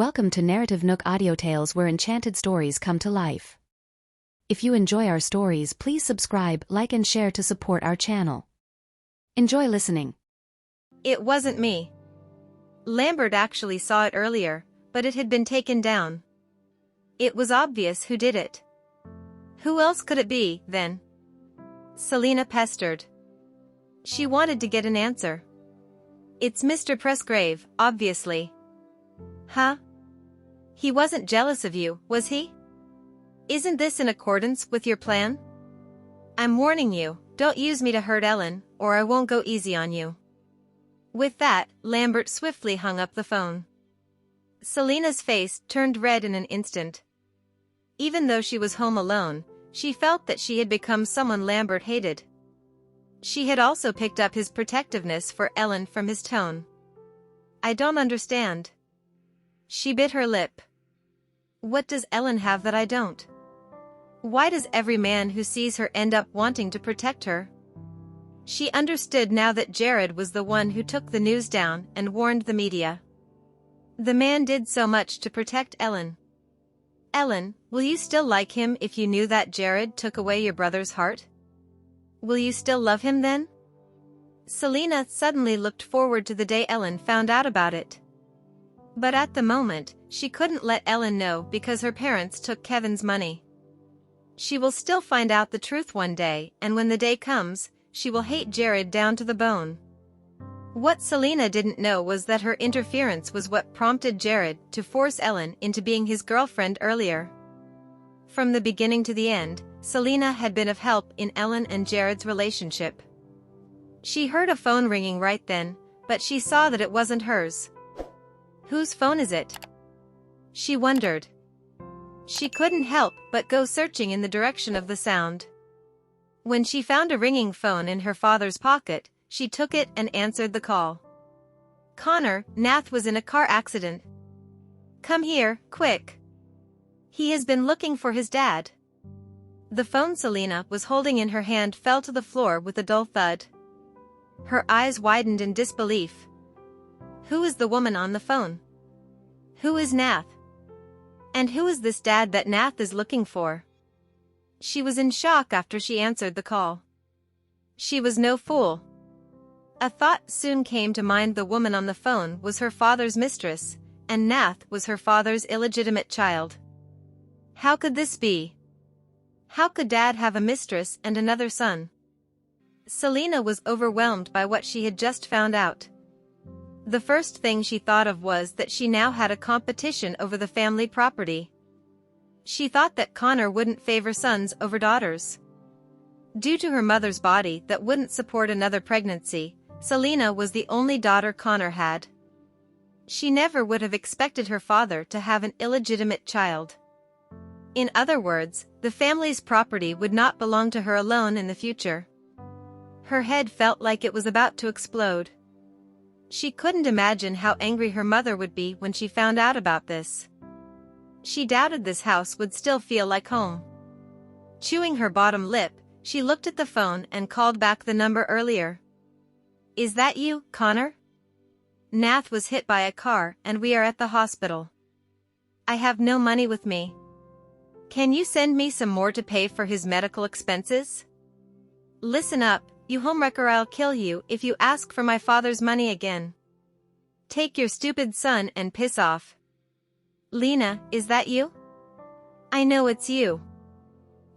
Welcome to NarrativeNook audio tales where enchanted stories come to life. If you enjoy our stories, please subscribe, like and share to support our channel. Enjoy listening. It wasn't me. Lambert actually saw it earlier, but it had been taken down. It was obvious who did it. Who else could it be, then? Selina pestered. She wanted to get an answer. It's Mr. Presgrave, obviously. Huh? He wasn't jealous of you, was he? Isn't this in accordance with your plan? I'm warning you, don't use me to hurt Ellen, or I won't go easy on you. With that, Lambert swiftly hung up the phone. Selina's face turned red in an instant. Even though she was home alone, she felt that she had become someone Lambert hated. She had also picked up his protectiveness for Ellen from his tone. I don't understand. She bit her lip. What does Ellen have that I don't? Why does every man who sees her end up wanting to protect her? She understood now that Jared was the one who took the news down and warned the media. The man did so much to protect Ellen. Ellen, will you still like him if you knew that Jared took away your brother's heart? Will you still love him then? Selina suddenly looked forward to the day Ellen found out about it. But at the moment, she couldn't let Ellen know because her parents took Kevin's money. She will still find out the truth one day, and when the day comes, she will hate Jared down to the bone. What Selina didn't know was that her interference was what prompted Jared to force Ellen into being his girlfriend earlier. From the beginning to the end, Selina had been of help in Ellen and Jared's relationship. She heard a phone ringing right then, but she saw that it wasn't hers. Whose phone is it? She wondered. She couldn't help but go searching in the direction of the sound. When she found a ringing phone in her father's pocket, she took it and answered the call. Connor, Nath was in a car accident. Come here, quick. He has been looking for his dad. The phone Selina was holding in her hand fell to the floor with a dull thud. Her eyes widened in disbelief. Who is the woman on the phone? Who is Nath? And who is this dad that Nath is looking for? She was in shock after she answered the call. She was no fool. A thought soon came to mind. The woman on the phone was her father's mistress, and Nath was her father's illegitimate child. How could this be? How could Dad have a mistress and another son? Selina was overwhelmed by what she had just found out. The first thing she thought of was that she now had a competition over the family property. She thought that Connor wouldn't favor sons over daughters. Due to her mother's body that wouldn't support another pregnancy, Selina was the only daughter Connor had. She never would have expected her father to have an illegitimate child. In other words, the family's property would not belong to her alone in the future. Her head felt like it was about to explode. She couldn't imagine how angry her mother would be when she found out about this. She doubted this house would still feel like home. Chewing her bottom lip, she looked at the phone and called back the number earlier. Is that you, Connor? Nath was hit by a car and we are at the hospital. I have no money with me. Can you send me some more to pay for his medical expenses? Listen up, you homewrecker, I'll kill you if you ask for my father's money again. Take your stupid son and piss off. Lena, is that you? I know it's you.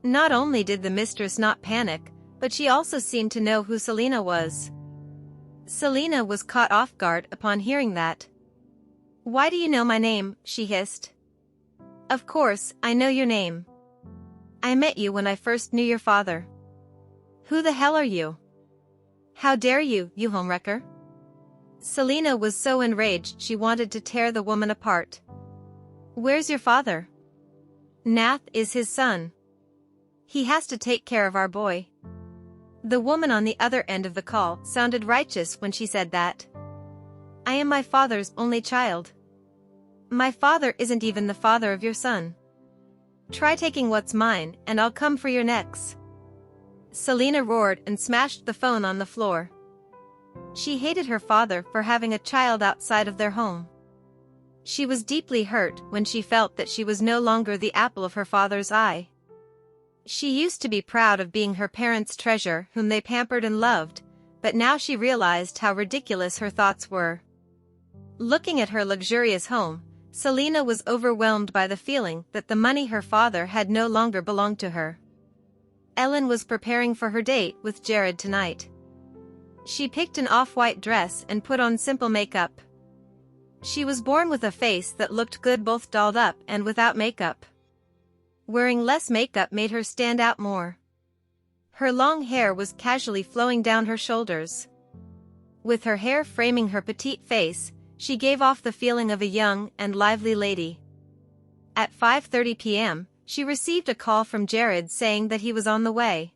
Not only did the mistress not panic, but she also seemed to know who Selina was. Selina was caught off guard upon hearing that. Why do you know my name? She hissed. Of course, I know your name. I met you when I first knew your father. Who the hell are you? How dare you, you homewrecker? Selina was so enraged she wanted to tear the woman apart. Where's your father? Nath is his son. He has to take care of our boy. The woman on the other end of the call sounded righteous when she said that. I am my father's only child. My father isn't even the father of your son. Try taking what's mine and I'll come for your necks. Selina roared and smashed the phone on the floor. She hated her father for having a child outside of their home. She was deeply hurt when she felt that she was no longer the apple of her father's eye. She used to be proud of being her parents' treasure whom they pampered and loved, but now she realized how ridiculous her thoughts were. Looking at her luxurious home, Selena was overwhelmed by the feeling that the money her father had no longer belonged to her. Ellen was preparing for her date with Jared tonight. She picked an off-white dress and put on simple makeup. She was born with a face that looked good both dolled up and without makeup. Wearing less makeup made her stand out more. Her long hair was casually flowing down her shoulders. With her hair framing her petite face, she gave off the feeling of a young and lively lady. At 5:30 p.m., she received a call from Jared saying that he was on the way.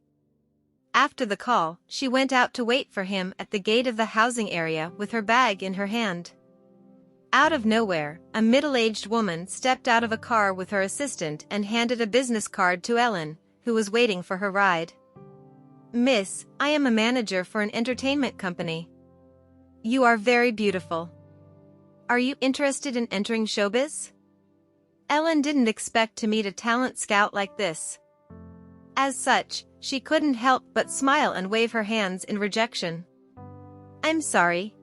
After the call, she went out to wait for him at the gate of the housing area with her bag in her hand. Out of nowhere, a middle-aged woman stepped out of a car with her assistant and handed a business card to Ellen, who was waiting for her ride. "Miss, I am a manager for an entertainment company. You are very beautiful. Are you interested in entering showbiz?" Ellen didn't expect to meet a talent scout like this. As such, she couldn't help but smile and wave her hands in rejection. "I'm sorry.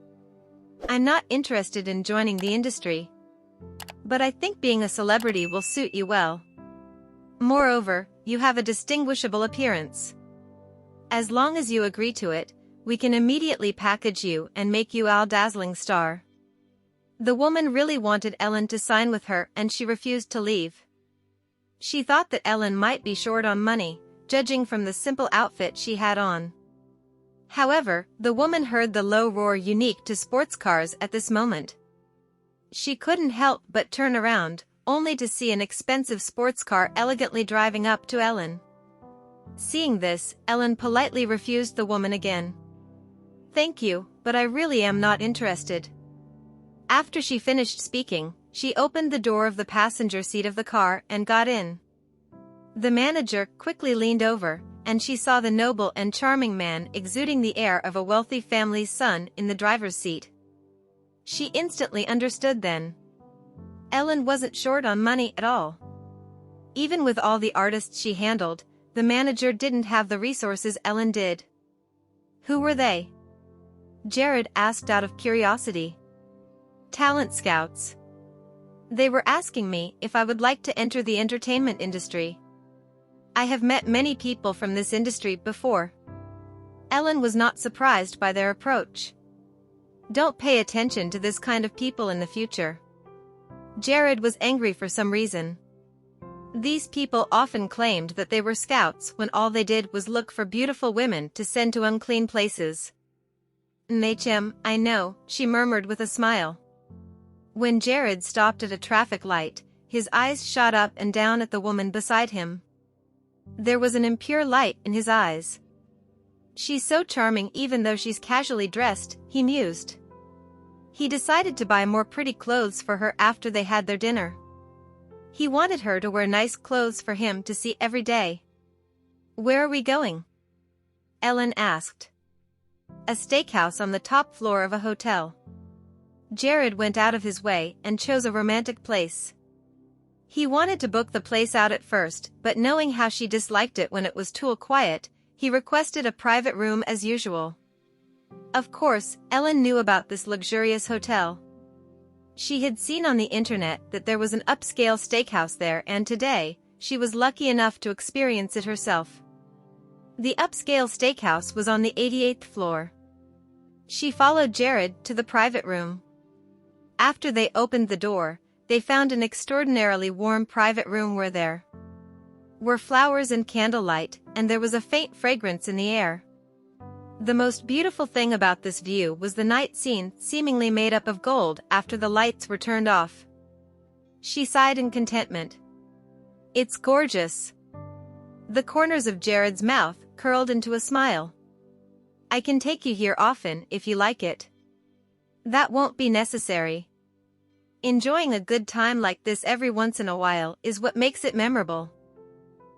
I'm not interested in joining the industry. But I think being a celebrity will suit you well. Moreover, you have a distinguishable appearance. As long as you agree to it, we can immediately package you and make you a dazzling star." The woman really wanted Ellen to sign with her and she refused to leave. She thought that Ellen might be short on money, judging from the simple outfit she had on. However, the woman heard the low roar unique to sports cars at this moment. She couldn't help but turn around, only to see an expensive sports car elegantly driving up to Ellen. Seeing this, Ellen politely refused the woman again. "Thank you, but I really am not interested." After she finished speaking, she opened the door of the passenger seat of the car and got in. The manager quickly leaned over, and she saw the noble and charming man exuding the air of a wealthy family's son in the driver's seat. She instantly understood then. Ellen wasn't short on money at all. Even with all the artists she handled, the manager didn't have the resources Ellen did. "Who were they?" Jared asked out of curiosity. "Talent scouts. They were asking me if I would like to enter the entertainment industry. I have met many people from this industry before." Ellen was not surprised by their approach. Don't pay attention to this kind of people in the future. Jared was angry for some reason. These people often claimed that they were scouts when all they did was look for beautiful women to send to unclean places. "Nachem, I know," she murmured with a smile. When Jared stopped at a traffic light, his eyes shot up and down at the woman beside him. There was an impure light in his eyes. "She's so charming even though she's casually dressed," he mused. He decided to buy more pretty clothes for her after they had their dinner. He wanted her to wear nice clothes for him to see every day. "Where are we going?" Ellen asked. "A steakhouse on the top floor of a hotel." Jared went out of his way and chose a romantic place. He wanted to book the place out at first, but knowing how she disliked it when it was too quiet, he requested a private room as usual. Of course, Ellen knew about this luxurious hotel. She had seen on the internet that there was an upscale steakhouse there, and today, she was lucky enough to experience it herself. The upscale steakhouse was on the 88th floor. She followed Jared to the private room. After they opened the door, they found an extraordinarily warm private room where there were flowers and candlelight, and there was a faint fragrance in the air. The most beautiful thing about this view was the night scene, seemingly made up of gold after the lights were turned off. She sighed in contentment. "It's gorgeous." The corners of Jared's mouth curled into a smile. "I can take you here often if you like it." "That won't be necessary. Enjoying a good time like this every once in a while is what makes it memorable.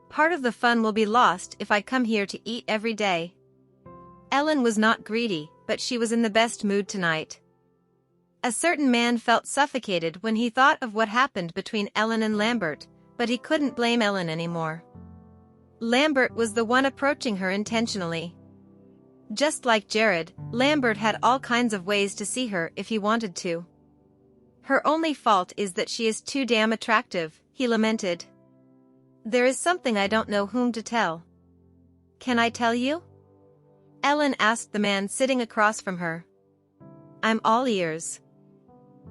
Part of the fun will be lost if I come here to eat every day." Ellen was not greedy, but she was in the best mood tonight. A certain man felt suffocated when he thought of what happened between Ellen and Lambert, but he couldn't blame Ellen anymore. Lambert was the one approaching her intentionally. Just like Jared, Lambert had all kinds of ways to see her if he wanted to. Her only fault is that she is too damn attractive, he lamented. There is something I don't know whom to tell. Can I tell you? Ellen asked the man sitting across from her. I'm all ears.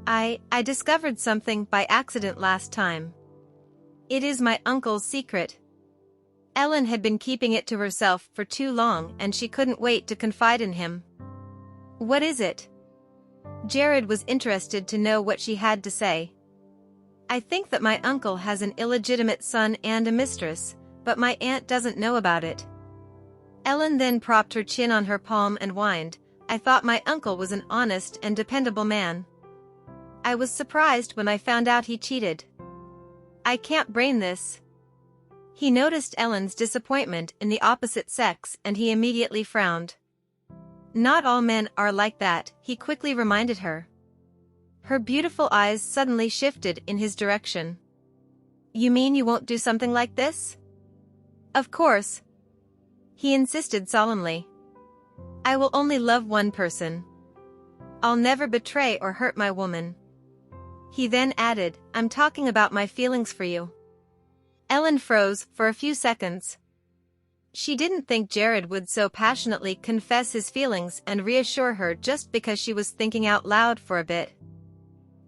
I discovered something by accident last time. It is my uncle's secret. Ellen had been keeping it to herself for too long and she couldn't wait to confide in him. What is it? Jared was interested to know what she had to say. I think that my uncle has an illegitimate son and a mistress, but my aunt doesn't know about it. Ellen then propped her chin on her palm and whined, I thought my uncle was an honest and dependable man. I was surprised when I found out he cheated. I can't brain this. He noticed Ellen's disappointment in the opposite sex and he immediately frowned. Not all men are like that, he quickly reminded her. Her beautiful eyes suddenly shifted in his direction. You mean you won't do something like this? Of course. He insisted solemnly. I will only love one person. I'll never betray or hurt my woman. He then added, I'm talking about my feelings for you. Ellen froze for a few seconds. She didn't think Jared would so passionately confess his feelings and reassure her just because she was thinking out loud for a bit.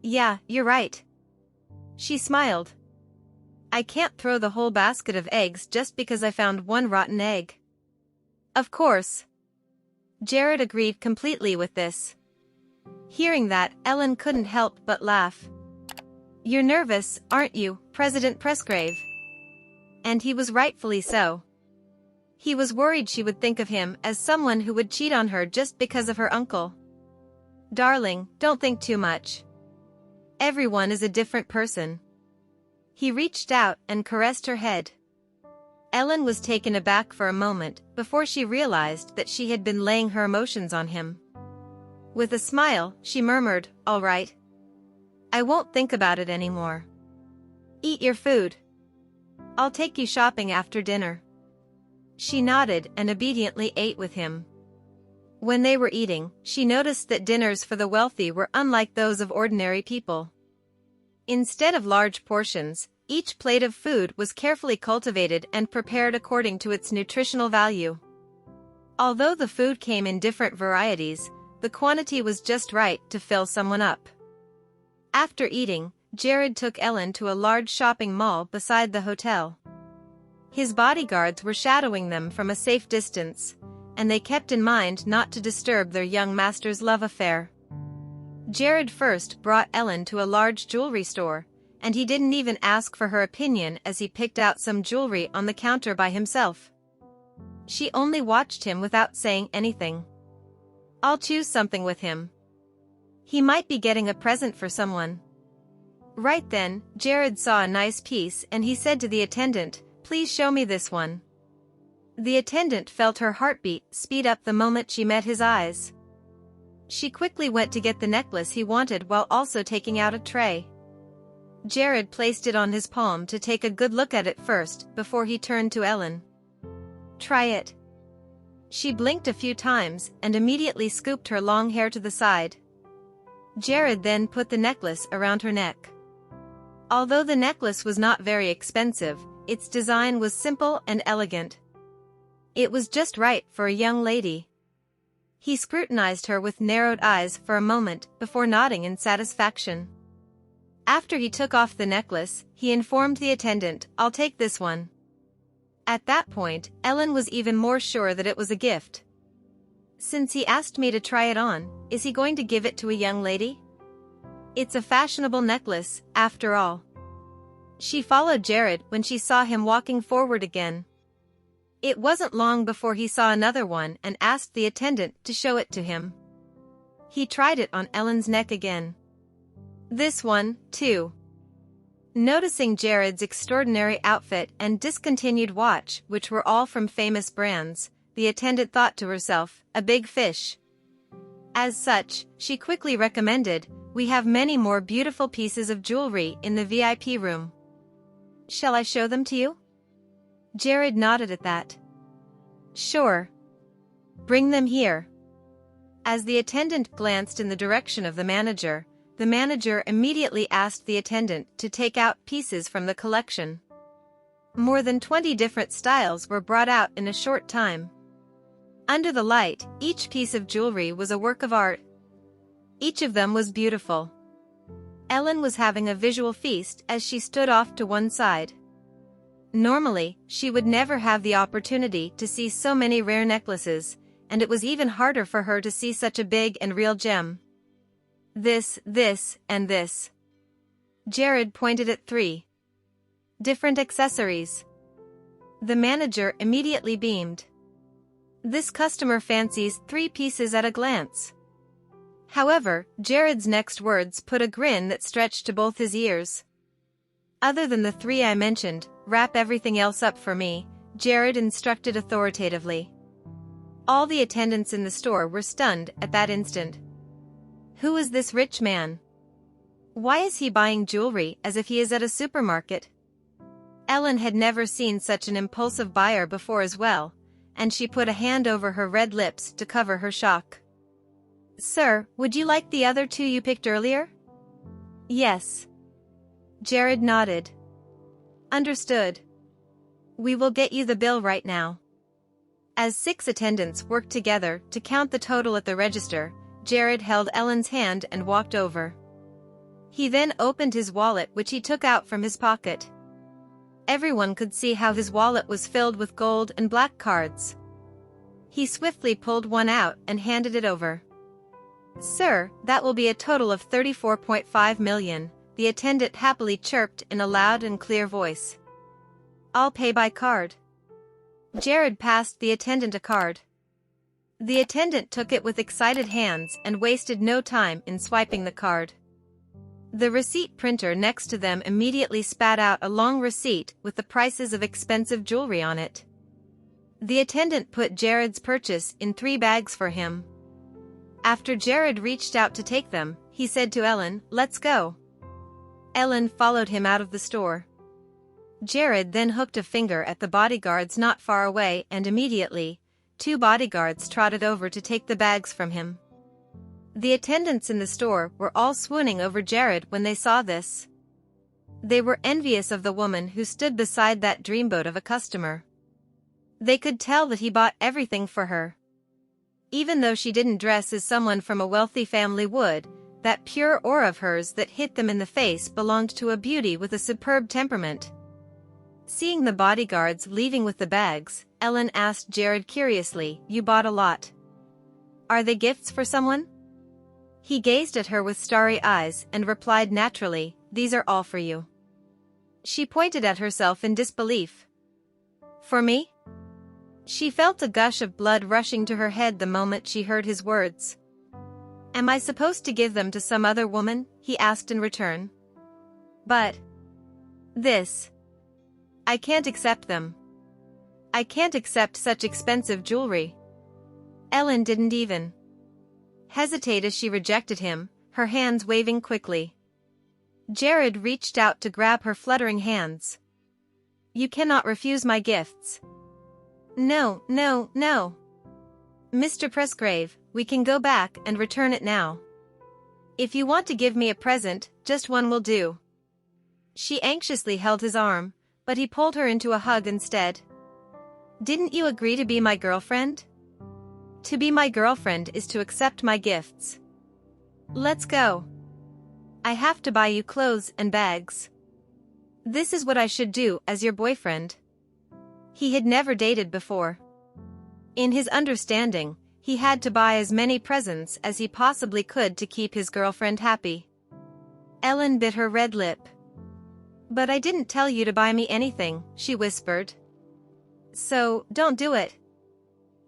Yeah, you're right. She smiled. I can't throw the whole basket of eggs just because I found one rotten egg. Of course. Jared agreed completely with this. Hearing that, Ellen couldn't help but laugh. You're nervous, aren't you, President Presgrave? And he was rightfully so. He was worried she would think of him as someone who would cheat on her just because of her uncle. Darling, don't think too much. Everyone is a different person. He reached out and caressed her head. Ellen was taken aback for a moment before she realized that she had been laying her emotions on him. With a smile, she murmured, All right. I won't think about it anymore. Eat your food. I'll take you shopping after dinner. She nodded and obediently ate with him. When they were eating, she noticed that dinners for the wealthy were unlike those of ordinary people. Instead of large portions, each plate of food was carefully cultivated and prepared according to its nutritional value. Although the food came in different varieties, the quantity was just right to fill someone up. After eating, Jared took Ellen to a large shopping mall beside the hotel. His bodyguards were shadowing them from a safe distance, and they kept in mind not to disturb their young master's love affair. Jared first brought Ellen to a large jewelry store, and he didn't even ask for her opinion as he picked out some jewelry on the counter by himself. She only watched him without saying anything. I'll choose something with him. He might be getting a present for someone. Right then, Jared saw a nice piece and he said to the attendant, Please show me this one. The attendant felt her heartbeat speed up the moment she met his eyes. She quickly went to get the necklace he wanted while also taking out a tray. Jared placed it on his palm to take a good look at it first before he turned to Ellen. Try it. She blinked a few times and immediately scooped her long hair to the side. Jared then put the necklace around her neck. Although the necklace was not very expensive, its design was simple and elegant. It was just right for a young lady. He scrutinized her with narrowed eyes for a moment before nodding in satisfaction. After he took off the necklace, he informed the attendant, I'll take this one. At that point, Ellen was even more sure that it was a gift. Since he asked me to try it on, is he going to give it to a young lady? It's a fashionable necklace, after all. She followed Jared when she saw him walking forward again. It wasn't long before he saw another one and asked the attendant to show it to him. He tried it on Ellen's neck again. This one, too. Noticing Jared's extraordinary outfit and discontinued watch, which were all from famous brands, the attendant thought to herself, a big fish. As such, she quickly recommended, we have many more beautiful pieces of jewelry in the VIP room. Shall I show them to you? Jared nodded at that. Sure. Bring them here. As the attendant glanced in the direction of the manager immediately asked the attendant to take out pieces from the collection. More than 20 different styles were brought out in a short time. Under the light, each piece of jewelry was a work of art. Each of them was beautiful. Ellen was having a visual feast as she stood off to one side. Normally, she would never have the opportunity to see so many rare necklaces, and it was even harder for her to see such a big and real gem. This, and this. Jared pointed at 3 different accessories. The manager immediately beamed. This customer fancies 3 pieces at a glance. However, Jared's next words put a grin that stretched to both his ears. Other than the 3 I mentioned, wrap everything else up for me, Jared instructed authoritatively. All the attendants in the store were stunned at that instant. Who is this rich man? Why is he buying jewelry as if he is at a supermarket? Ellen had never seen such an impulsive buyer before as well, and she put a hand over her red lips to cover her shock. Sir, would you like the other 2 you picked earlier? Yes. Jared nodded. Understood. We will get you the bill right now. As 6 attendants worked together to count the total at the register, Jared held Ellen's hand and walked over. He then opened his wallet, which he took out from his pocket. Everyone could see how his wallet was filled with gold and black cards. He swiftly pulled one out and handed it over. Sir, that will be a total of 34.5 million, the attendant happily chirped in a loud and clear voice. I'll pay by card. Jared passed the attendant a card. The attendant took it with excited hands and wasted no time in swiping the card. The receipt printer next to them immediately spat out a long receipt with the prices of expensive jewelry on it. The attendant put Jared's purchase in 3 bags for him. After Jared reached out to take them, he said to Ellen, "Let's go." Ellen followed him out of the store. Jared then hooked a finger at the bodyguards not far away, and immediately, 2 bodyguards trotted over to take the bags from him. The attendants in the store were all swooning over Jared when they saw this. They were envious of the woman who stood beside that dreamboat of a customer. They could tell that he bought everything for her. Even though she didn't dress as someone from a wealthy family would, that pure aura of hers that hit them in the face belonged to a beauty with a superb temperament. Seeing the bodyguards leaving with the bags, Ellen asked Jared curiously, "You bought a lot. Are they gifts for someone?" He gazed at her with starry eyes and replied naturally, "These are all for you." She pointed at herself in disbelief. "For me?" She felt a gush of blood rushing to her head the moment she heard his words. "Am I supposed to give them to some other woman?" he asked in return. "But this. I can't accept them. I can't accept such expensive jewelry." Ellen didn't even hesitate as she rejected him, her hands waving quickly. Jared reached out to grab her fluttering hands. "You cannot refuse my gifts." No. Mr. Presgrave, we can go back and return it now. If you want to give me a present, just one will do. She anxiously held his arm, but he pulled her into a hug instead. "Didn't you agree to be my girlfriend? To be my girlfriend is to accept my gifts. Let's go. I have to buy you clothes and bags. This is what I should do as your boyfriend." He had never dated before. In his understanding, he had to buy as many presents as he possibly could to keep his girlfriend happy. Ellen bit her red lip. "But I didn't tell you to buy me anything," she whispered. "So, don't do it.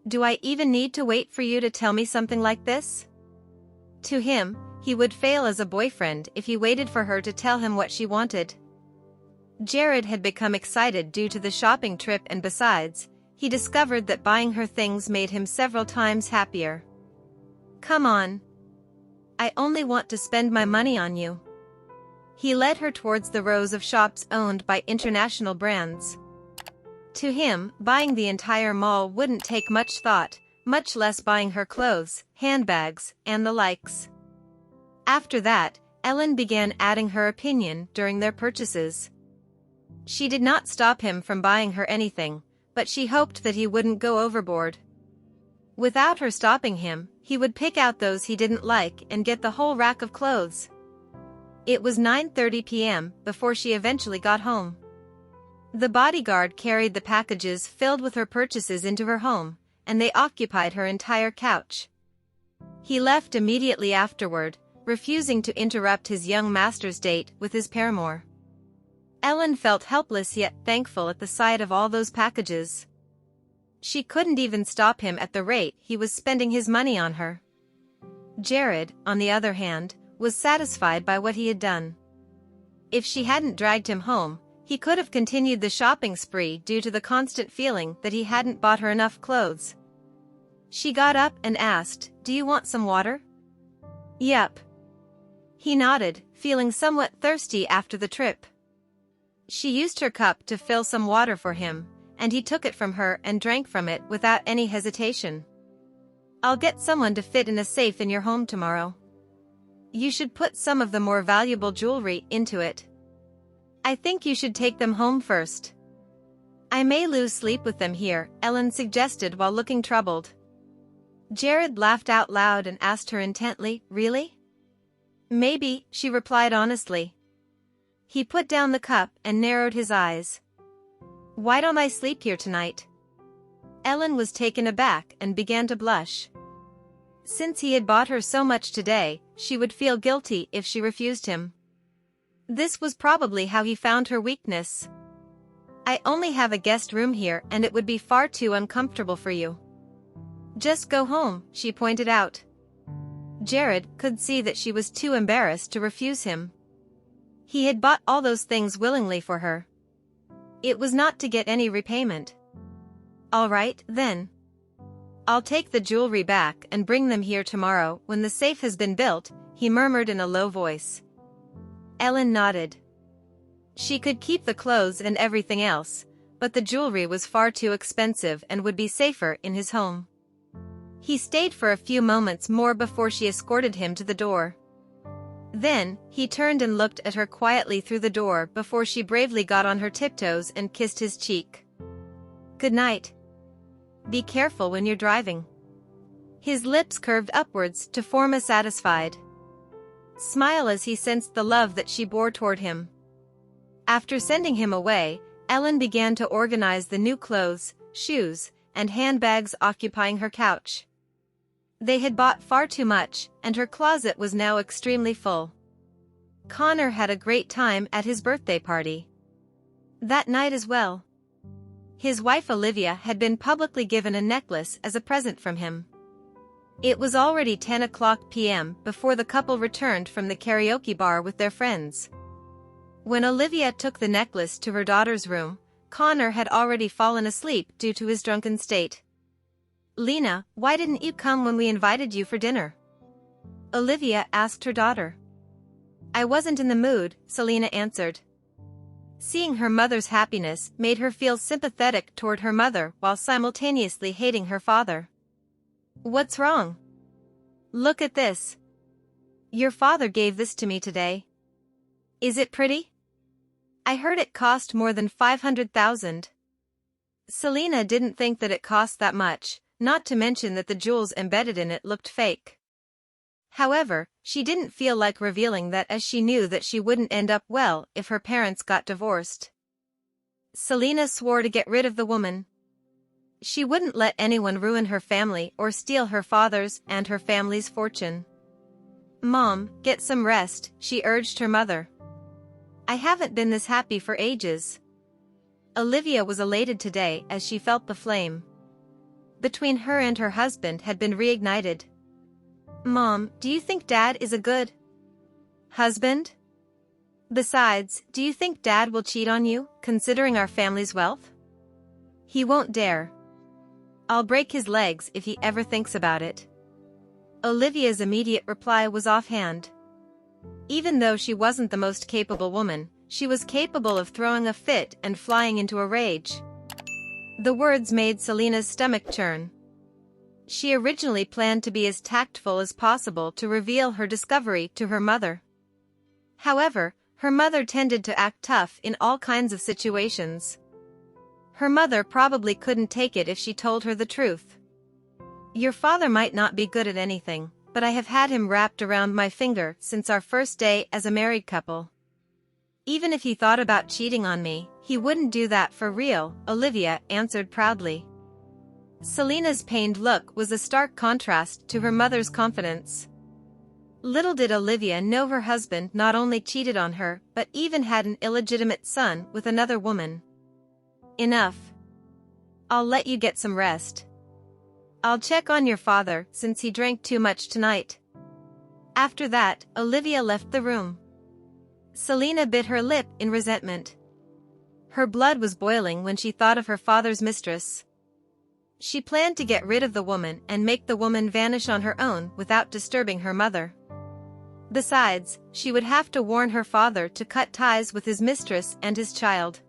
Do I even need to wait for you to tell me something like this?" To him, he would fail as a boyfriend if he waited for her to tell him what she wanted. Jared had become excited due to the shopping trip, and besides, he discovered that buying her things made him several times happier. "Come on. I only want to spend my money on you." He led her towards the rows of shops owned by international brands. To him, buying the entire mall wouldn't take much thought, much less buying her clothes, handbags, and the likes. After that, Ellen began adding her opinion during their purchases. She did not stop him from buying her anything, but she hoped that he wouldn't go overboard. Without her stopping him, he would pick out those he didn't like and get the whole rack of clothes. It was 9:30 p.m. before she eventually got home. The bodyguard carried the packages filled with her purchases into her home, and they occupied her entire couch. He left immediately afterward, refusing to interrupt his young master's date with his paramour. Ellen felt helpless yet thankful at the sight of all those packages. She couldn't even stop him at the rate he was spending his money on her. Jared, on the other hand, was satisfied by what he had done. If she hadn't dragged him home, he could have continued the shopping spree due to the constant feeling that he hadn't bought her enough clothes. She got up and asked, "Do you want some water?" "Yep." He nodded, feeling somewhat thirsty after the trip. She used her cup to fill some water for him, and he took it from her and drank from it without any hesitation. "I'll get someone to fit in a safe in your home tomorrow. You should put some of the more valuable jewelry into it. I think you should take them home first." "I may lose sleep with them here," Ellen suggested while looking troubled. Jared laughed out loud and asked her intently, "Really?" "Maybe," she replied honestly. He put down the cup and narrowed his eyes. "Why don't I sleep here tonight?" Ellen was taken aback and began to blush. Since he had bought her so much today, she would feel guilty if she refused him. This was probably how he found her weakness. "I only have a guest room here and it would be far too uncomfortable for you." "Just go home," she pointed out. Jared could see that she was too embarrassed to refuse him. He had bought all those things willingly for her. It was not to get any repayment. "All right, then. I'll take the jewelry back and bring them here tomorrow when the safe has been built," he murmured in a low voice. Ellen nodded. She could keep the clothes and everything else, but the jewelry was far too expensive and would be safer in his home. He stayed for a few moments more before she escorted him to the door. Then, he turned and looked at her quietly through the door before she bravely got on her tiptoes and kissed his cheek. "Good night. Be careful when you're driving." His lips curved upwards to form a satisfied smile as he sensed the love that she bore toward him. After sending him away, Ellen began to organize the new clothes, shoes, and handbags occupying her couch. They had bought far too much, and her closet was now extremely full. Connor had a great time at his birthday party. That night as well. His wife Olivia had been publicly given a necklace as a present from him. It was already 10 p.m. before the couple returned from the karaoke bar with their friends. When Olivia took the necklace to her daughter's room, Connor had already fallen asleep due to his drunken state. "Lena, why didn't you come when we invited you for dinner?" Olivia asked her daughter. "I wasn't in the mood," Selena answered. Seeing her mother's happiness made her feel sympathetic toward her mother while simultaneously hating her father. "What's wrong? Look at this. Your father gave this to me today. Is it pretty? I heard it cost more than 500,000. Selena didn't think that it cost that much, not to mention that the jewels embedded in it looked fake. However, she didn't feel like revealing that as she knew that she wouldn't end up well if her parents got divorced. Selena swore to get rid of the woman. She wouldn't let anyone ruin her family or steal her father's and her family's fortune. "Mom, get some rest," she urged her mother. "I haven't been this happy for ages." Olivia was elated today as she felt the flame between her and her husband had been reignited. "Mom, do you think Dad is a good husband? Besides, do you think Dad will cheat on you, considering our family's wealth? He won't dare. I'll break his legs if he ever thinks about it." Olivia's immediate reply was offhand. Even though she wasn't the most capable woman, she was capable of throwing a fit and flying into a rage. The words made Selina's stomach churn. She originally planned to be as tactful as possible to reveal her discovery to her mother. However, her mother tended to act tough in all kinds of situations. Her mother probably couldn't take it if she told her the truth. Your father might not be good at anything, but I have had him wrapped around my finger since our first day as a married couple. Even if he thought about cheating on me, he wouldn't do that for real, Olivia answered proudly. Selina's pained look was a stark contrast to her mother's confidence. Little did Olivia know her husband not only cheated on her but even had an illegitimate son with another woman. Enough. I'll let you get some rest. I'll check on your father since he drank too much tonight. After that, Olivia left the room. Selina bit her lip in resentment. Her blood was boiling when she thought of her father's mistress. She planned to get rid of the woman and make the woman vanish on her own without disturbing her mother. Besides, she would have to warn her father to cut ties with his mistress and his child.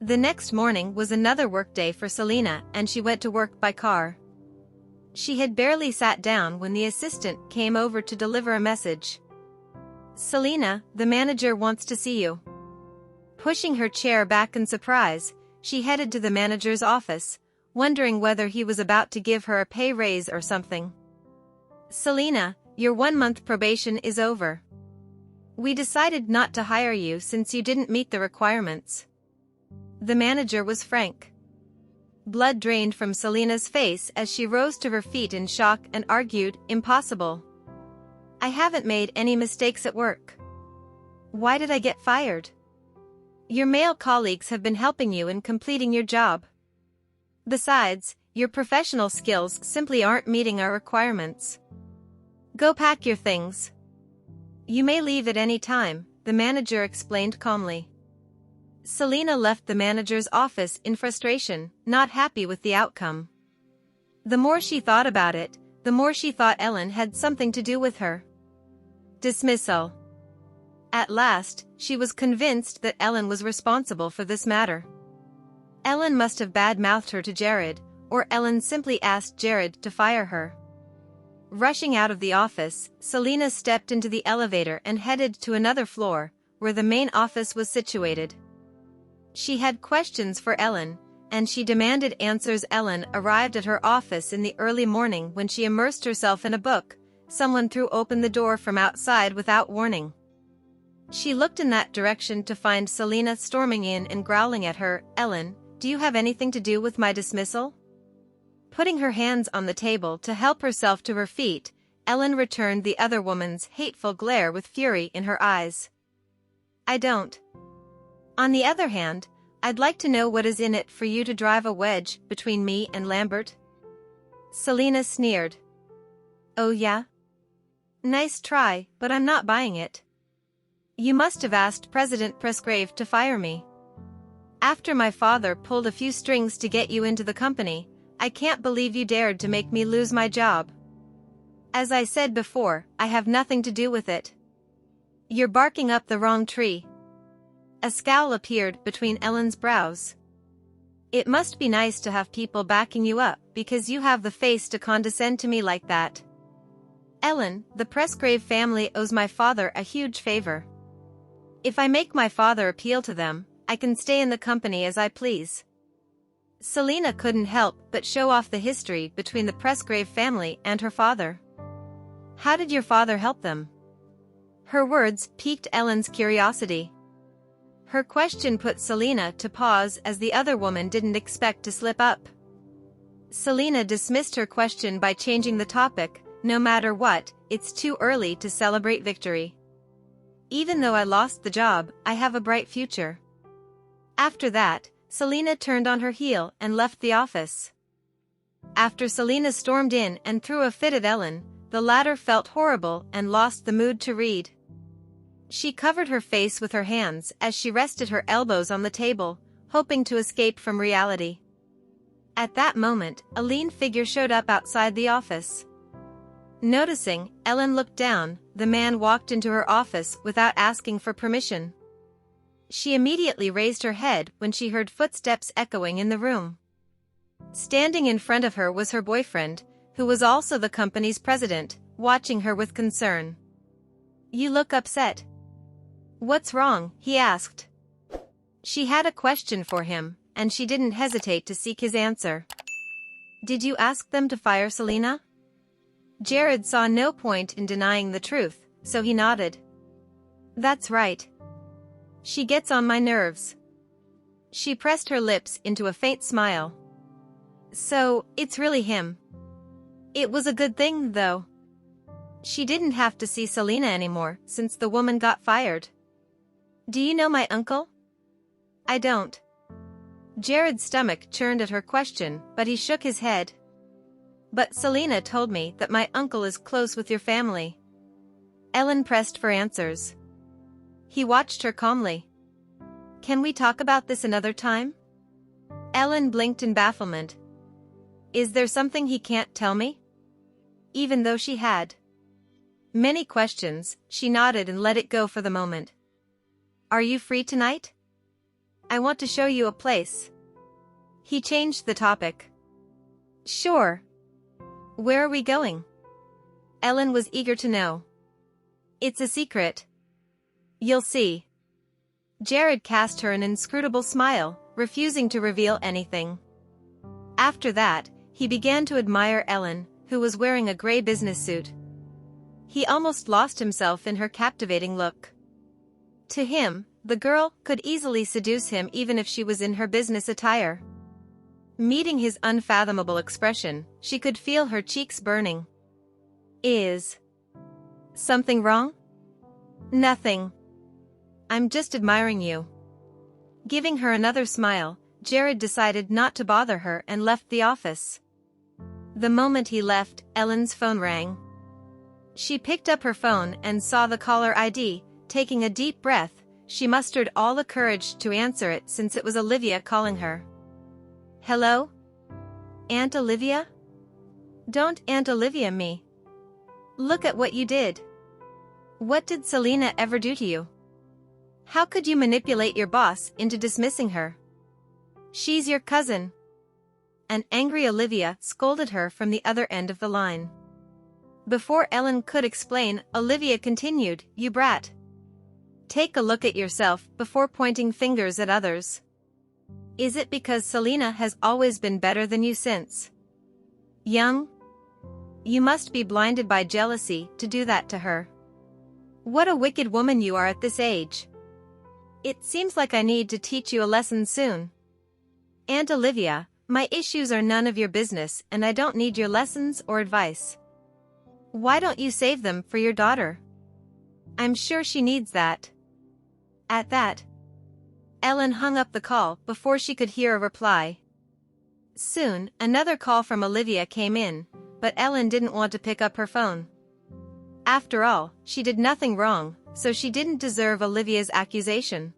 The next morning was another workday for Selina, and she went to work by car. She had barely sat down when the assistant came over to deliver a message. Selina, the manager wants to see you. Pushing her chair back in surprise, she headed to the manager's office, wondering whether he was about to give her a pay raise or something. Selina, your 1-month probation is over. We decided not to hire you since you didn't meet the requirements. The manager was frank. Blood drained from Selina's face as she rose to her feet in shock and argued, "Impossible. I haven't made any mistakes at work. Why did I get fired? Your male colleagues have been helping you in completing your job. Besides, your professional skills simply aren't meeting our requirements. Go pack your things. You may leave at any time," the manager explained calmly. Selina left the manager's office in frustration, not happy with the outcome. The more she thought about it, the more she thought Ellen had something to do with her. Dismissal. At last, she was convinced that Ellen was responsible for this matter. Ellen must have bad-mouthed her to Jared, or Ellen simply asked Jared to fire her. Rushing out of the office, Selina stepped into the elevator and headed to another floor, where the main office was situated. She had questions for Ellen, and she demanded answers. Ellen arrived at her office in the early morning. When she immersed herself in a book, someone threw open the door from outside without warning. She looked in that direction to find Selina storming in and growling at her. "Ellen, do you have anything to do with my dismissal?" Putting her hands on the table to help herself to her feet, Ellen returned the other woman's hateful glare with fury in her eyes. "I don't. On the other hand, I'd like to know what is in it for you to drive a wedge between me and Lambert." Selina sneered. "Oh yeah? Nice try, but I'm not buying it. You must have asked President Presgrave to fire me. After my father pulled a few strings to get you into the company, I can't believe you dared to make me lose my job. As I said before, I have nothing to do with it. You're barking up the wrong tree." A scowl appeared between Ellen's brows. "It must be nice to have people backing you up because you have the face to condescend to me like that. Ellen, the Presgrave family owes my father a huge favor. If I make my father appeal to them, I can stay in the company as I please." Selina couldn't help but show off the history between the Presgrave family and her father. "How did your father help them?" Her words piqued Ellen's curiosity. Her question put Selina to pause as the other woman didn't expect to slip up. Selina dismissed her question by changing the topic. "No matter what, it's too early to celebrate victory. Even though I lost the job, I have a bright future." After that, Selina turned on her heel and left the office. After Selina stormed in and threw a fit at Ellen, the latter felt horrible and lost the mood to read. She covered her face with her hands as she rested her elbows on the table, hoping to escape from reality. At that moment, a lean figure showed up outside the office. Noticing, Ellen looked down. The man walked into her office without asking for permission. She immediately raised her head when she heard footsteps echoing in the room. Standing in front of her was her boyfriend, who was also the company's president, watching her with concern. "You look upset." "What's wrong?" he asked. She had a question for him, and she didn't hesitate to seek his answer. "Did you ask them to fire Selena?" Jared saw no point in denying the truth, so he nodded. "That's right. She gets on my nerves." She pressed her lips into a faint smile. "So, it's really him." It was a good thing, though. She didn't have to see Selena anymore since the woman got fired. "Do you know my uncle?" "I don't." Jared's stomach churned at her question, but he shook his head. "But Selena told me that my uncle is close with your family." Ellen pressed for answers. He watched her calmly. "Can we talk about this another time?" Ellen blinked in bafflement. Is there something he can't tell me? Even though she had many questions, she nodded and let it go for the moment. "Are you free tonight? I want to show you a place." He changed the topic. "Sure. Where are we going?" Ellen was eager to know. "It's a secret. You'll see." Jared cast her an inscrutable smile, refusing to reveal anything. After that, he began to admire Ellen, who was wearing a gray business suit. He almost lost himself in her captivating look. To him, the girl could easily seduce him even if she was in her business attire. Meeting his unfathomable expression, she could feel her cheeks burning. Is something wrong? Nothing. I'm just admiring you. Giving her another smile, Jared decided not to bother her and left the office. The moment he left, Ellen's phone rang. She picked up her phone and saw the caller ID. Taking a deep breath, she mustered all the courage to answer it since it was Olivia calling her. "Hello? Aunt Olivia?" "Don't Aunt Olivia me. Look at what you did. What did Selena ever do to you? How could you manipulate your boss into dismissing her? She's your cousin." An angry Olivia scolded her from the other end of the line. Before Ellen could explain, Olivia continued, "You brat. Take a look at yourself before pointing fingers at others. Is it because Selena has always been better than you since young? You must be blinded by jealousy to do that to her. What a wicked woman you are at this age. It seems like I need to teach you a lesson soon. Aunt Olivia, my issues are none of your business and I don't need your lessons or advice. Why don't you save them for your daughter? I'm sure she needs that." At that, Ellen hung up the call before she could hear a reply. Soon, another call from Olivia came in, but Ellen didn't want to pick up her phone. After all, she did nothing wrong, so she didn't deserve Olivia's accusation.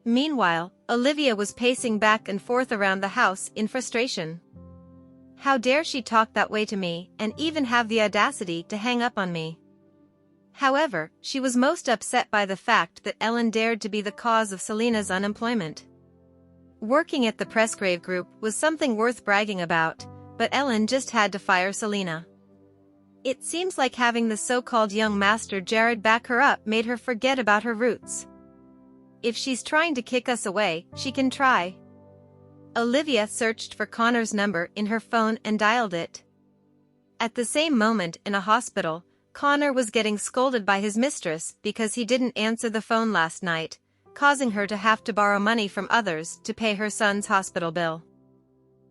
Meanwhile, Olivia was pacing back and forth around the house in frustration. How dare she talk that way to me and even have the audacity to hang up on me? However, she was most upset by the fact that Ellen dared to be the cause of Selena's unemployment. Working at the Pressgrave Group was something worth bragging about, but Ellen just had to fire Selena. It seems like having the so-called young master Jared back her up made her forget about her roots. If she's trying to kick us away, she can try. Olivia searched for Connor's number in her phone and dialed it. At the same moment in a hospital, Connor was getting scolded by his mistress because he didn't answer the phone last night, causing her to have to borrow money from others to pay her son's hospital bill.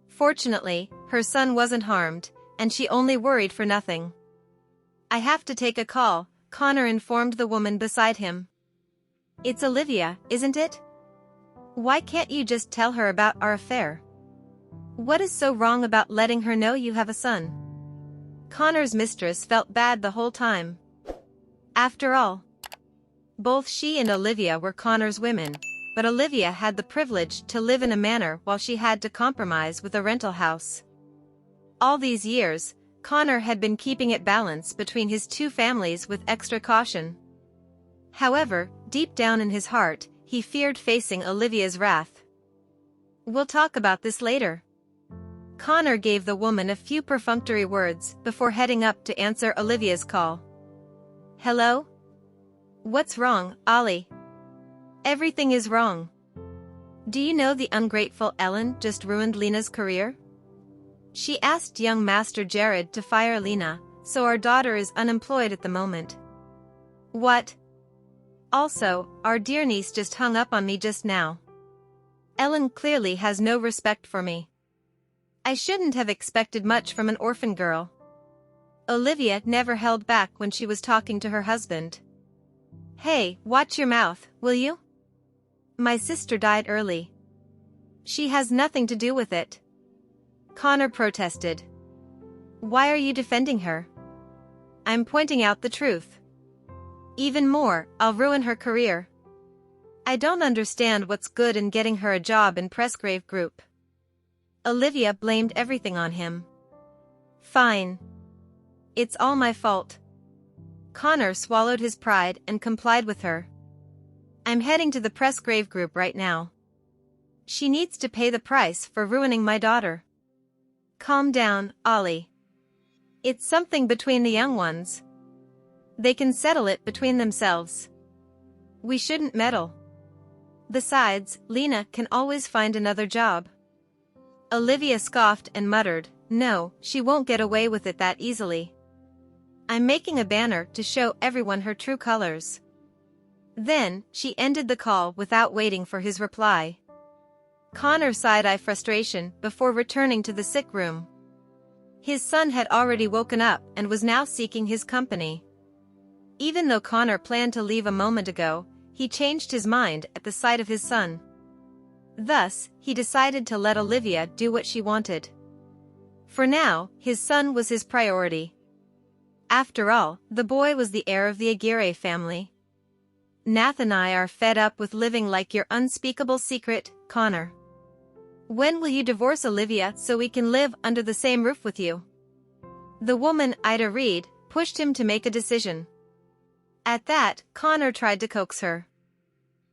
Fortunately, her son wasn't harmed, and she only worried for nothing. "I have to take a call," Connor informed the woman beside him. "It's Olivia, isn't it? Why can't you just tell her about our affair? What is so wrong about letting her know you have a son?" Connor's mistress felt bad the whole time. After all, both she and Olivia were Connor's women, but Olivia had the privilege to live in a manor while she had to compromise with a rental house. All these years, Connor had been keeping it balanced between his two families with extra caution. However, deep down in his heart, he feared facing Olivia's wrath. "We'll talk about this later." Connor gave the woman a few perfunctory words before heading up to answer Olivia's call. "Hello? What's wrong, Ollie?" "Everything is wrong. Do you know the ungrateful Ellen just ruined Lena's career? She asked young Master Jared to fire Lena, so our daughter is unemployed at the moment." "What? Also, our dear niece just hung up on me just now. Ellen clearly has no respect for me. I shouldn't have expected much from an orphan girl." Olivia never held back when she was talking to her husband. "Hey, watch your mouth, will you? My sister died early. She has nothing to do with it." Connor protested. "Why are you defending her? I'm pointing out the truth. Even more, I'll ruin her career. I don't understand what's good in getting her a job in Pressgrave Group." Olivia blamed everything on him. "Fine. It's all my fault." Connor swallowed his pride and complied with her. "I'm heading to the Pressgrave Group right now. She needs to pay the price for ruining my daughter." "Calm down, Ollie. It's something between the young ones. They can settle it between themselves. We shouldn't meddle. Besides, Lena can always find another job." Olivia scoffed and muttered, "No, she won't get away with it that easily. I'm making a banner to show everyone her true colors." Then, she ended the call without waiting for his reply. Connor sighed frustration before returning to the sick room. His son had already woken up and was now seeking his company. Even though Connor planned to leave a moment ago, he changed his mind at the sight of his son. Thus, he decided to let Olivia do what she wanted. For now, his son was his priority. After all, the boy was the heir of the Aguirre family. "Nath and I are fed up with living like your unspeakable secret, Connor. When will you divorce Olivia so we can live under the same roof with you?" The woman, Ida Reed, pushed him to make a decision. At that, Connor tried to coax her.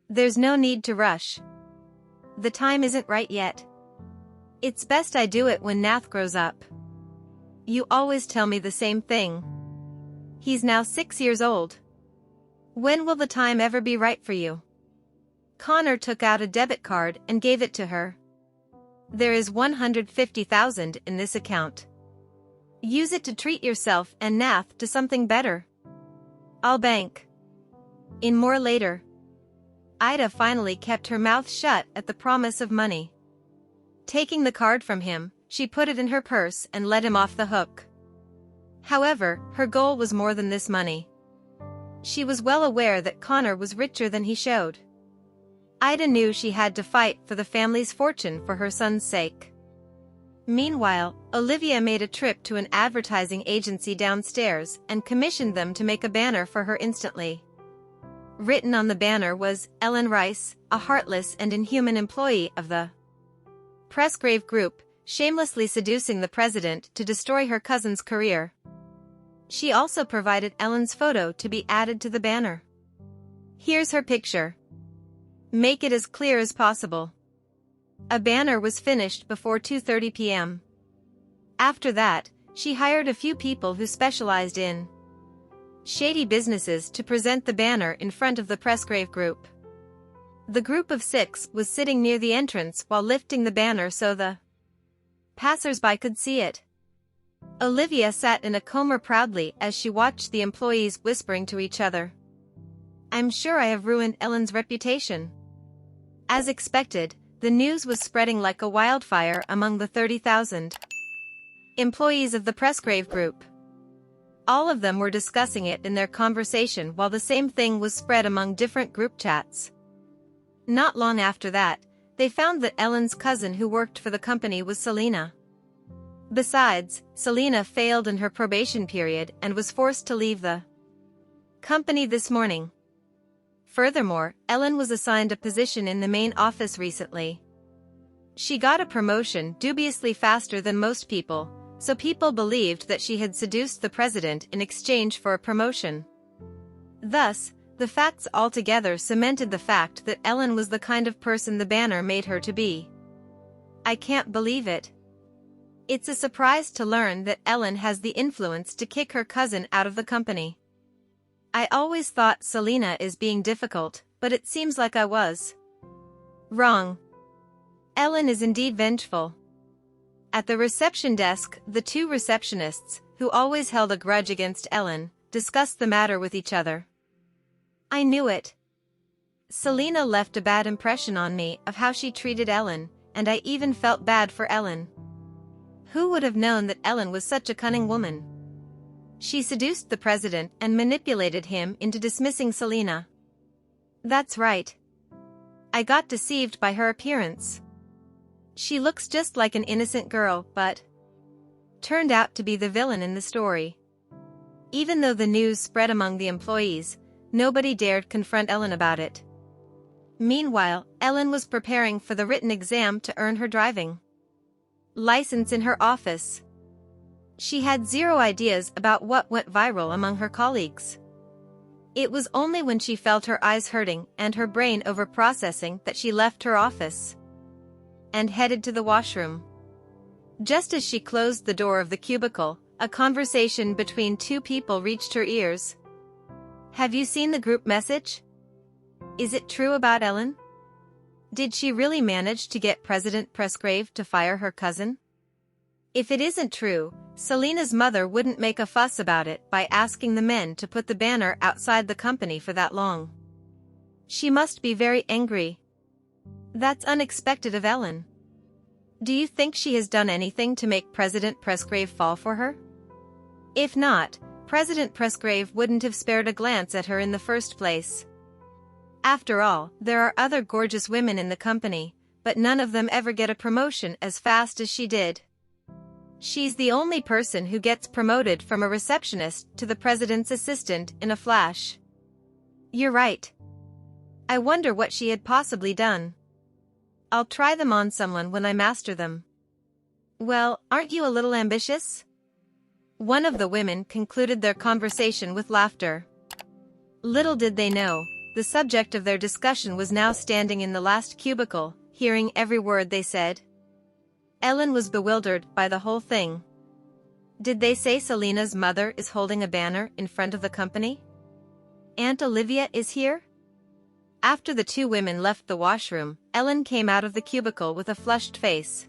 "There's no need to rush. The time isn't right yet. It's best I do it when Nath grows up. You always tell me the same thing. He's now 6 years old. When will the time ever be right for you?" Connor took out a debit card and gave it to her. "There is $150,000 in this account. Use it to treat yourself and Nath to something better. I'll bank in more later." Ida finally kept her mouth shut at the promise of money. Taking the card from him, she put it in her purse and let him off the hook. However, her goal was more than this money. She was well aware that Connor was richer than he showed. Ida knew she had to fight for the family's fortune for her son's sake. Meanwhile, Olivia made a trip to an advertising agency downstairs and commissioned them to make a banner for her instantly. Written on the banner was, "Ellen Rice, a heartless and inhuman employee of the Pressgrave Group, shamelessly seducing the president to destroy her cousin's career." She also provided Ellen's photo to be added to the banner. "Here's her picture. Make it as clear as possible." A banner was finished before 2:30 p.m. After that, she hired a few people who specialized in shady businesses to present the banner in front of the Pressgrave Group. The group of 6 was sitting near the entrance while lifting the banner so the passers-by could see it. Olivia sat in a coma proudly as she watched the employees whispering to each other. "I'm sure I have ruined Ellen's reputation." As expected, the news was spreading like a wildfire among the 30,000 employees of the Pressgrave Group. All of them were discussing it in their conversation while the same thing was spread among different group chats. Not long after that, they found that Ellen's cousin who worked for the company was Selena. Besides, Selena failed in her probation period and was forced to leave the company this morning. Furthermore, Ellen was assigned a position in the main office recently. She got a promotion dubiously faster than most people, so people believed that she had seduced the president in exchange for a promotion. Thus, the facts altogether cemented the fact that Ellen was the kind of person the banner made her to be. I can't believe it. It's a surprise to learn that Ellen has the influence to kick her cousin out of the company. I always thought Selena is being difficult, but it seems like I was wrong. Ellen is indeed vengeful. At the reception desk, the two receptionists, who always held a grudge against Ellen, discussed the matter with each other. I knew it. Selena left a bad impression on me of how she treated Ellen, and I even felt bad for Ellen. Who would have known that Ellen was such a cunning woman? She seduced the president and manipulated him into dismissing Selena. That's right. I got deceived by her appearance. She looks just like an innocent girl, but turned out to be the villain in the story. Even though the news spread among the employees, nobody dared confront Ellen about it. Meanwhile, Ellen was preparing for the written exam to earn her driving license in her office. She had zero ideas about what went viral among her colleagues. It was only when she felt her eyes hurting and her brain overprocessing that she left her office and headed to the washroom. Just as she closed the door of the cubicle, a conversation between two people reached her ears. Have you seen the group message? Is it true about Ellen? Did she really manage to get President Presgrave to fire her cousin? If it isn't true, Selena's mother wouldn't make a fuss about it by asking the men to put the banner outside the company for that long. She must be very angry. That's unexpected of Ellen. Do you think she has done anything to make President Presgrave fall for her? If not, President Presgrave wouldn't have spared a glance at her in the first place. After all, there are other gorgeous women in the company, but none of them ever get a promotion as fast as she did. She's the only person who gets promoted from a receptionist to the president's assistant in a flash. You're right. I wonder what she had possibly done. I'll try them on someone when I master them. Well, aren't you a little ambitious? One of the women concluded their conversation with laughter. Little did they know, the subject of their discussion was now standing in the last cubicle, hearing every word they said. Ellen was bewildered by the whole thing. Did they say Selena's mother is holding a banner in front of the company? Aunt Olivia is here? After the two women left the washroom, Ellen came out of the cubicle with a flushed face.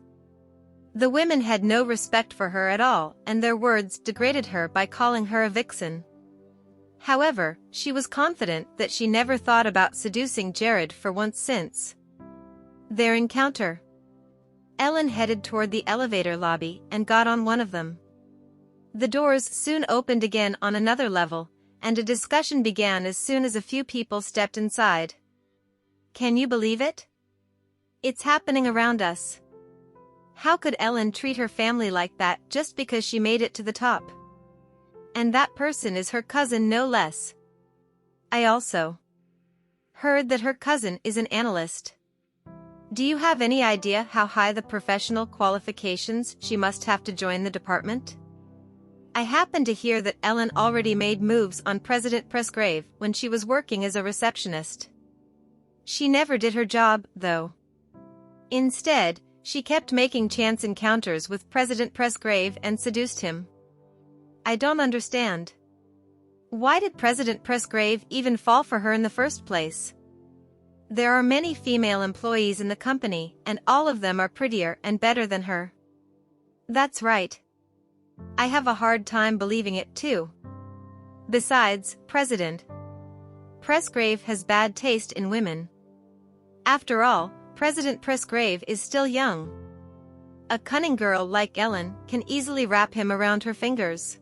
The women had no respect for her at all, and their words degraded her by calling her a vixen. However, she was confident that she never thought about seducing Jared for once since their encounter. Ellen headed toward the elevator lobby and got on one of them. The doors soon opened again on another level, and a discussion began as soon as a few people stepped inside. Can you believe it? It's happening around us. How could Ellen treat her family like that just because she made it to the top? And that person is her cousin no less. I also heard that her cousin is an analyst. Do you have any idea how high the professional qualifications she must have to join the department? I happen to hear that Ellen already made moves on President Presgrave when she was working as a receptionist. She never did her job, though. Instead, she kept making chance encounters with President Presgrave and seduced him. I don't understand. Why did President Presgrave even fall for her in the first place? There are many female employees in the company, and all of them are prettier and better than her. That's right. I have a hard time believing it too. Besides, President Presgrave has bad taste in women. After all, President Presgrave is still young. A cunning girl like Ellen can easily wrap him around her fingers.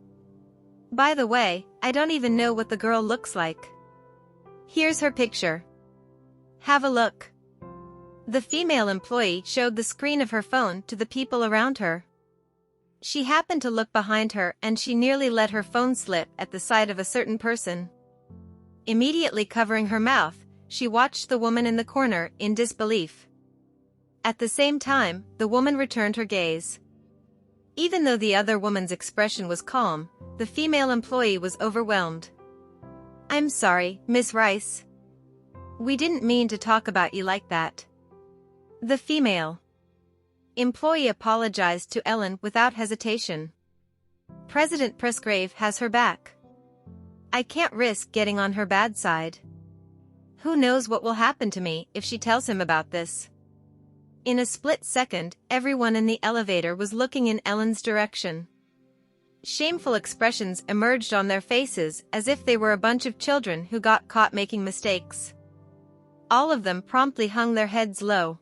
By the way, I don't even know what the girl looks like. Here's her picture. Have a look. The female employee showed the screen of her phone to the people around her. She happened to look behind her and she nearly let her phone slip at the sight of a certain person. Immediately covering her mouth, she watched the woman in the corner in disbelief. At the same time, the woman returned her gaze. Even though the other woman's expression was calm, the female employee was overwhelmed. "I'm sorry, Miss Rice. We didn't mean to talk about you like that." The female employee apologized to Ellen without hesitation. "President Presgrave has her back. I can't risk getting on her bad side. Who knows what will happen to me if she tells him about this?" In a split second, everyone in the elevator was looking in Ellen's direction. Shameful expressions emerged on their faces as if they were a bunch of children who got caught making mistakes. All of them promptly hung their heads low.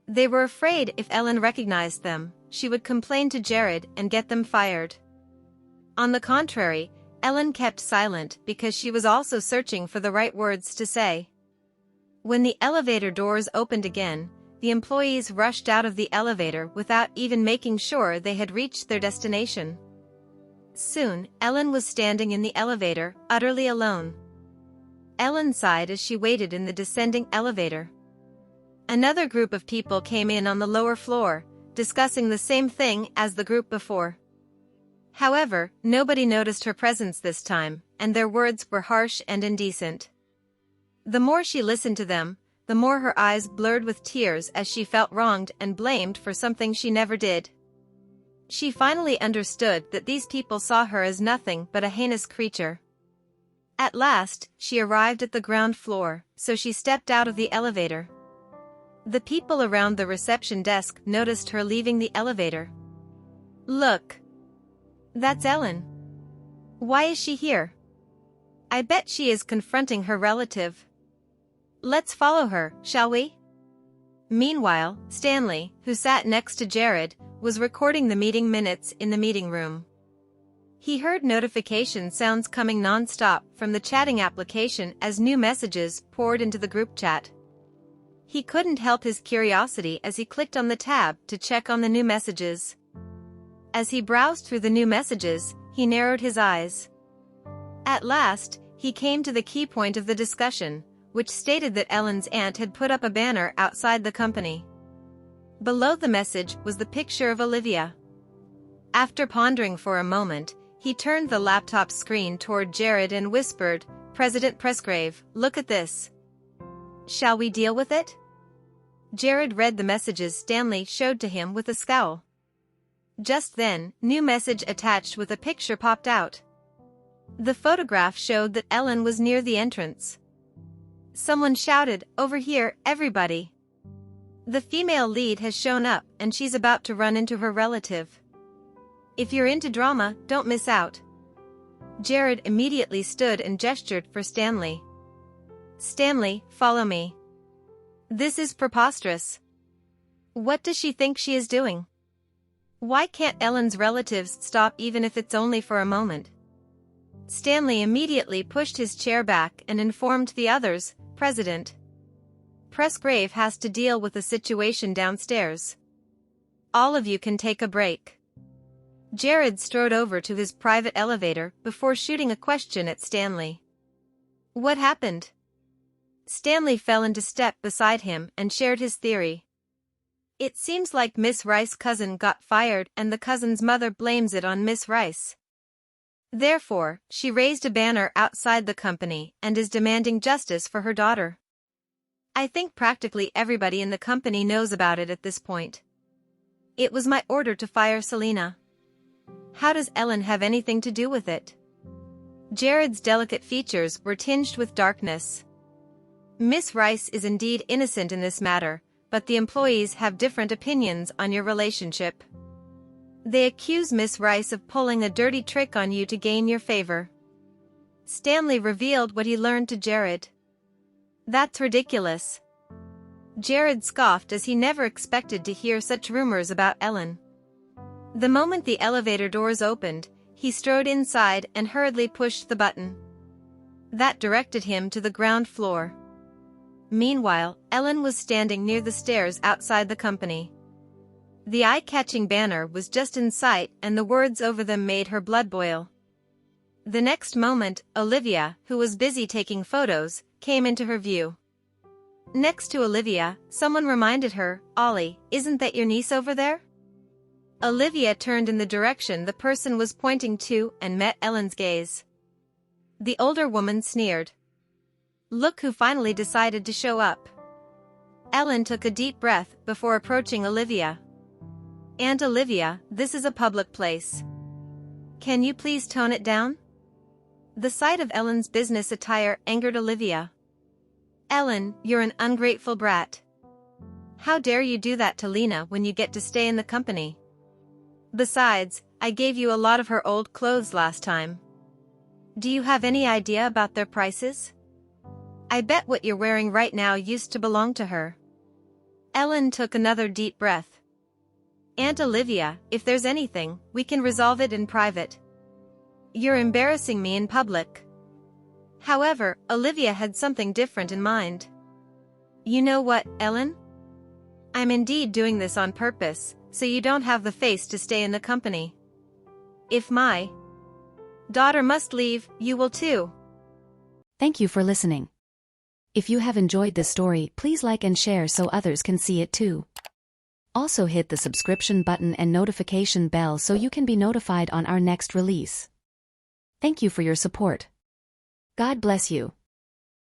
They were afraid if Ellen recognized them, she would complain to Jared and get them fired. On the contrary, Ellen kept silent because she was also searching for the right words to say. When the elevator doors opened again, the employees rushed out of the elevator without even making sure they had reached their destination. Soon, Ellen was standing in the elevator, utterly alone. Ellen sighed as she waited in the descending elevator. Another group of people came in on the lower floor, discussing the same thing as the group before. However, nobody noticed her presence this time, and their words were harsh and indecent. The more she listened to them, the more her eyes blurred with tears as she felt wronged and blamed for something she never did. She finally understood that these people saw her as nothing but a heinous creature. At last, she arrived at the ground floor, so she stepped out of the elevator. The people around the reception desk noticed her leaving the elevator. "Look. That's Ellen. Why is she here? I bet she is confronting her relative. Let's follow her, shall we?" Meanwhile, Stanley, who sat next to Jared, was recording the meeting minutes in the meeting room. He heard notification sounds coming non-stop from the chatting application as new messages poured into the group chat. He couldn't help his curiosity as he clicked on the tab to check on the new messages. As he browsed through the new messages, he narrowed his eyes. At last, he came to the key point of the discussion, which stated that Ellen's aunt had put up a banner outside the company. Below the message was the picture of Olivia. After pondering for a moment, he turned the laptop screen toward Jared and whispered, "President Presgrave, look at this. Shall we deal with it?" Jared read the messages Stanley showed to him with a scowl. Just then, new message attached with a picture popped out. The photograph showed that Ellen was near the entrance. Someone shouted, "Over here, everybody. The female lead has shown up and she's about to run into her relative. If you're into drama, don't miss out." Jared immediately stood and gestured for Stanley. "Stanley, follow me. This is preposterous. What does she think she is doing? Why can't Ellen's relatives stop even if it's only for a moment?" Stanley immediately pushed his chair back and informed the others, "President Presgrave has to deal with a situation downstairs. All of you can take a break." Jared strode over to his private elevator before shooting a question at Stanley. "What happened?" Stanley fell into step beside him and shared his theory. "It seems like Miss Rice's cousin got fired and the cousin's mother blames it on Miss Rice. Therefore, she raised a banner outside the company and is demanding justice for her daughter. I think practically everybody in the company knows about it at this point. It was my order to fire Selena. How does Ellen have anything to do with it?" Jared's delicate features were tinged with darkness. "Miss Rice is indeed innocent in this matter, but the employees have different opinions on your relationship. They accuse Miss Rice of pulling a dirty trick on you to gain your favor." Stanley revealed what he learned to Jared. "That's ridiculous." Jared scoffed as he never expected to hear such rumors about Ellen. The moment the elevator doors opened, he strode inside and hurriedly pushed the button. That directed him to the ground floor. Meanwhile, Ellen was standing near the stairs outside the company. The eye-catching banner was just in sight and the words over them made her blood boil. The next moment, Olivia, who was busy taking photos, came into her view. Next to Olivia, someone reminded her, "Ollie, isn't that your niece over there?" Olivia turned in the direction the person was pointing to and met Ellen's gaze. The older woman sneered. Look who finally decided to show up. Ellen took a deep breath before approaching Olivia. And Olivia, this is a public place. Can you please tone it down? The sight of Ellen's business attire angered Olivia. Ellen, you're an ungrateful brat. How dare you do that to Lena when you get to stay in the company? Besides, I gave you a lot of her old clothes last time. Do you have any idea about their prices? I bet what you're wearing right now used to belong to her. Ellen took another deep breath. Aunt Olivia, if there's anything, we can resolve it in private. You're embarrassing me in public. However, Olivia had something different in mind. You know what, Ellen? I'm indeed doing this on purpose, so you don't have the face to stay in the company. If my daughter must leave, you will too. Thank you for listening. If you have enjoyed this story, please like and share so others can see it too. Also hit the subscription button and notification bell so you can be notified on our next release. Thank you for your support. God bless you.